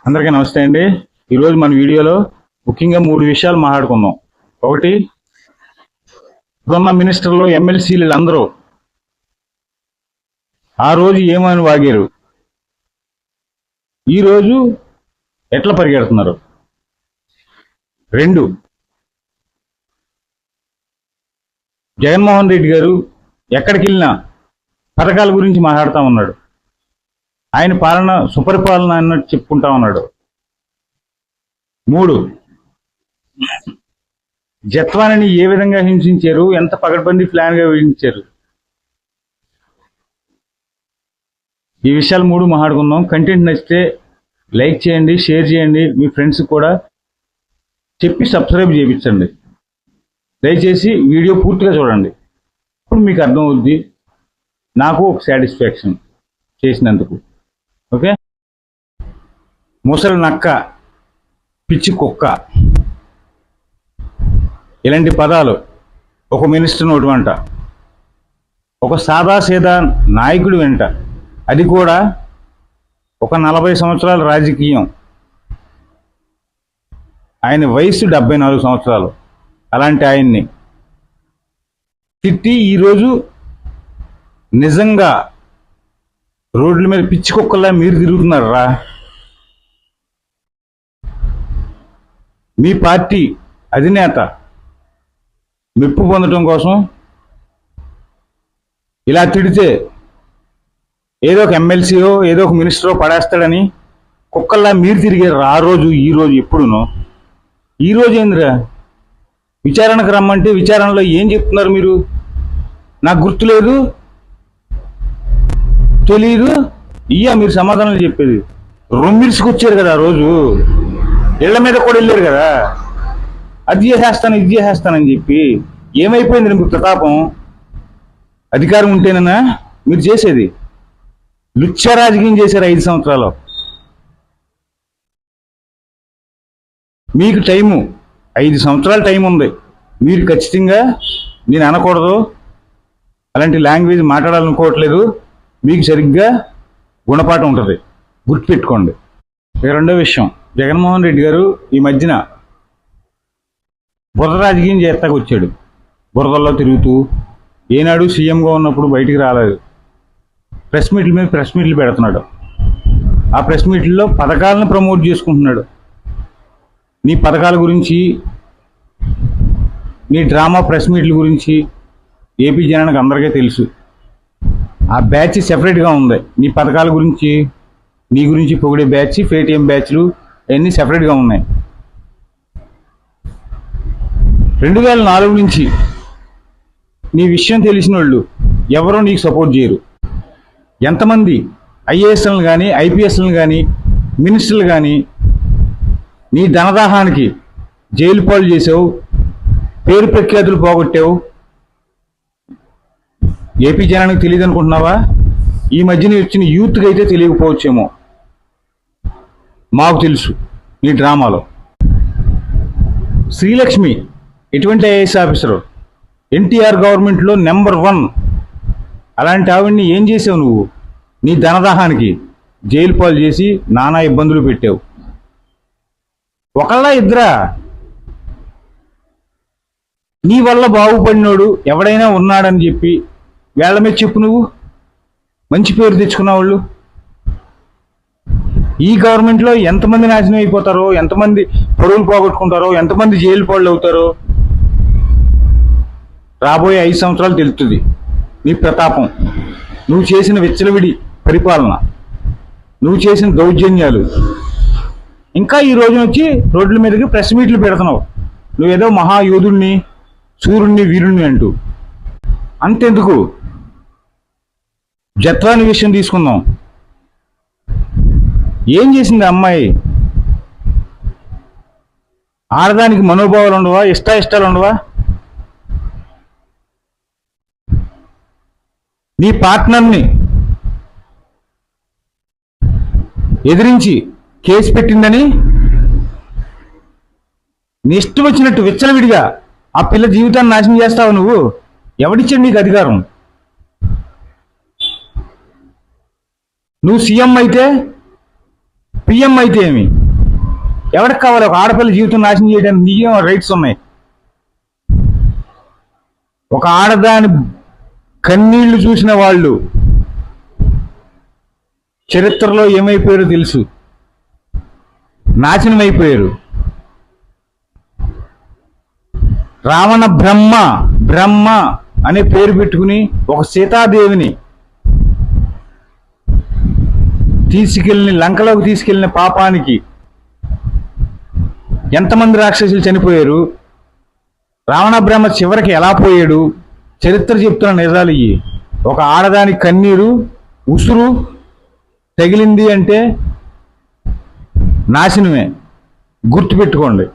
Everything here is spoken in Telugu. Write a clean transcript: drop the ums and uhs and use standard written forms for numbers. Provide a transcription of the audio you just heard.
అందరికీ నమస్తే అండి. ఈరోజు మన వీడియోలో ముఖ్యంగా 3 విషయాలు మాట్లాడుకుందాం. ఒకటి, ఇప్పుడున్న మినిస్టర్లు ఎమ్మెల్సీలు అందరూ ఆ రోజు ఏమని వాగారు, ఈరోజు ఎట్లా పరిగెడుతున్నారు. 2, జగన్మోహన్ రెడ్డి గారు ఎక్కడికి వెళ్ళినా పథకాల గురించి మాట్లాడుతూ ఉన్నాడు. ఆయన పాలన సుపరిపాలన అన్నట్టు చెప్పుకుంటా ఉన్నాడు. 3, జత్వానిని ఏ విధంగా హింసించారు, ఎంత పగడ్బందీ ప్లాన్ గా హింసించారు. ఈ విషయాలు 3 మాట్లాడుకుందాం. కంటెంట్ నచ్చితే లైక్ చేయండి, షేర్ చేయండి, మీ ఫ్రెండ్స్ కూడా చెప్పి సబ్స్క్రైబ్ చేయించండి. దయచేసి వీడియో పూర్తిగా చూడండి. ఇప్పుడు మీకు అర్థమవుద్ది, నాకు ఒక సాటిస్ఫాక్షన్ చేసినందుకు. ఓకే. ముసలి నక్క, పిచ్చి కుక్క, ఇలాంటి పదాలు ఒక మినిస్టర్ నోటి వెంట, ఒక సాదాసీదా నాయకుడి వెంట, అది కూడా ఒక 40 సంవత్సరాల రాజకీయం, ఆయన వయసు 74 సంవత్సరాలు, అలాంటి ఆయన్ని తిట్టి ఈరోజు నిజంగా రోడ్ల మీద పిచ్చి కుక్కల్లా మీరు తిరుగుతున్నారా? మీ పార్టీ అధినేత మెప్పు పొందడం కోసం ఇలా తిడితే ఏదో ఒక ఎమ్మెల్సీయో ఏదో ఒక మినిస్టరో పడేస్తాడని కుక్కల్లా మీరు తిరిగారు ఆ రోజు, ఈ రోజు, ఎప్పుడునో. ఈ రోజు ఏందిరా విచారణకు రమ్మంటే విచారణలో ఏం చెప్తున్నారు మీరు? నాకు గుర్తులేదు, తెలీదు, మీరు సమాధానాలు చెప్పేది. రొమ్మిర్సుకు వచ్చారు కదా ఆ రోజు, ఇళ్ల మీద కూడా వెళ్ళారు కదా, అది చేసేస్తాను ఇది చేసేస్తానని చెప్పి. ఏమైపోయింది మీకు ప్రతాపం? అధికారం ఉంటేనన్నా మీరు చేసేది? లుచ్చ రాజకీయం చేశారు 5 సంవత్సరాలు. మీకు టైము 5 సంవత్సరాల టైం ఉంది. మీరు ఖచ్చితంగా, నేను అనకూడదు, అలాంటి లాంగ్వేజ్ మాట్లాడాలనుకోవట్లేదు, మీకు సరిగ్గా గుణపాఠం ఉంటుంది, గుర్తుపెట్టుకోండి. ఇక రెండో విషయం, జగన్మోహన్ రెడ్డి గారు ఈ మధ్యన బురద రాజకీయం చేస్తాకు వచ్చాడు. బురదల్లో తిరుగుతూ, ఏనాడు సీఎంగా ఉన్నప్పుడు బయటికి రాలేదు. ప్రెస్ మీట్ల మీద ప్రెస్ మీట్లు పెడుతున్నాడు. ఆ ప్రెస్ మీట్లలో పథకాలను ప్రమోట్ చేసుకుంటున్నాడు. నీ పథకాల గురించి, నీ డ్రామా ప్రెస్ మీట్ల గురించి ఏపీ జనానికి అందరికీ తెలుసు. ఆ బ్యాచ్ సెపరేట్గా ఉంది. నీ పథకాల గురించి, నీ గురించి పొగిడే బ్యాచ్, పేటీఎం బ్యాచ్లు అన్నీ సెపరేట్గా ఉన్నాయి. 2004 నుంచి నీ విషయం తెలిసిన వాళ్ళు ఎవరో నీకు సపోర్ట్ చేయరు. ఎంతమంది ఐఏఎస్లను కానీ, ఐపీఎస్లను కానీ, మినిస్టర్లు కానీ నీ ధనదాహానికి జైలు పాలు చేసావు, పేరు ప్రఖ్యాతులు పోగొట్టావు. ఏపీ జనానికి తెలియదు అనుకుంటున్నావా? ఈ మధ్యన వచ్చిన యూత్కి అయితే తెలియకపోవచ్చేమో, మాకు తెలుసు నీ డ్రామాలో. శ్రీలక్ష్మి ఎటువంటి ఐఏఎస్ ఆఫీసరు, ఎన్టీఆర్ గవర్నమెంట్లో నెంబర్ 1. అలాంటి ఆవిడ్ని ఏం చేసావు నువ్వు? నీ ధనదాహానికి జైలు పాలు చేసి నానా ఇబ్బందులు పెట్టావు. ఒకళ్ళ ఇద్దరా? నీ వల్ల బాగుపడినోడు ఎవడైనా ఉన్నాడని చెప్పి వేళ్ల మీద చెప్పు. నువ్వు మంచి పేరు తెచ్చుకున్న వాళ్ళు ఈ గవర్నమెంట్లో ఎంతమంది నాశనం అయిపోతారో, ఎంతమంది పొడవులు పోగొట్టుకుంటారో, ఎంతమంది జైలు పాళ్ళు అవుతారో రాబోయే 5 సంవత్సరాలు తెలుస్తుంది నీ ప్రతాపం. నువ్వు చేసిన విచ్చలవిడి పరిపాలన, నువ్వు చేసిన దౌర్జన్యాలు. ఇంకా ఈ రోజున వచ్చి రోడ్ల మీదకి ప్రెస్ మీట్లు పెడుతున్నావు, నువ్వేదో మహాయోధుడిని, సూర్యుడిని, వీరుణ్ణి అంటూ. అంతెందుకు, జత్వాని విషయం తీసుకుందాం. ఏం చేసింది అమ్మాయి? ఆడదానికి మనోభావాలు ఉండవా? ఇష్టాలు ఉండవా? నీ పార్ట్నర్ని ఎదిరించి కేసు పెట్టిందని నీ ఇష్టం వచ్చినట్టు విచ్చలవిడిగా ఆ పిల్ల జీవితాన్ని నాశనం చేస్తావు నువ్వు. ఎవడిచ్చాడు నీకు అధికారం? నువ్వు సీఎం అయితే పిఎం అయితే ఏమి? ఎవరికి కావాలి ఒక ఆడపిల్ల జీవితం నాశనం చేయడానికి? నీకేం రైట్స్ ఉన్నాయి? ఒక ఆడదాని కన్నీళ్లు చూసిన వాళ్ళు చరిత్రలో ఏమైపోయారో తెలుసు, నాశనం అయిపోయారు. రావణ బ్రహ్మ అనే పేరు పెట్టుకుని ఒక సీతాదేవిని లంకలోకి తీసుకెళ్లిన పాపానికి ఎంతమంది రాక్షసులు చనిపోయారు? రావణ బ్రహ్మ చివరికి ఎలా పోయాడు? చరిత్ర చెప్తున్న నిజాలు ఇవి. ఒక ఆడదాని కన్నీరు ఉసురు తగిలింది అంటే నాశనమే, గుర్తుపెట్టుకోండి.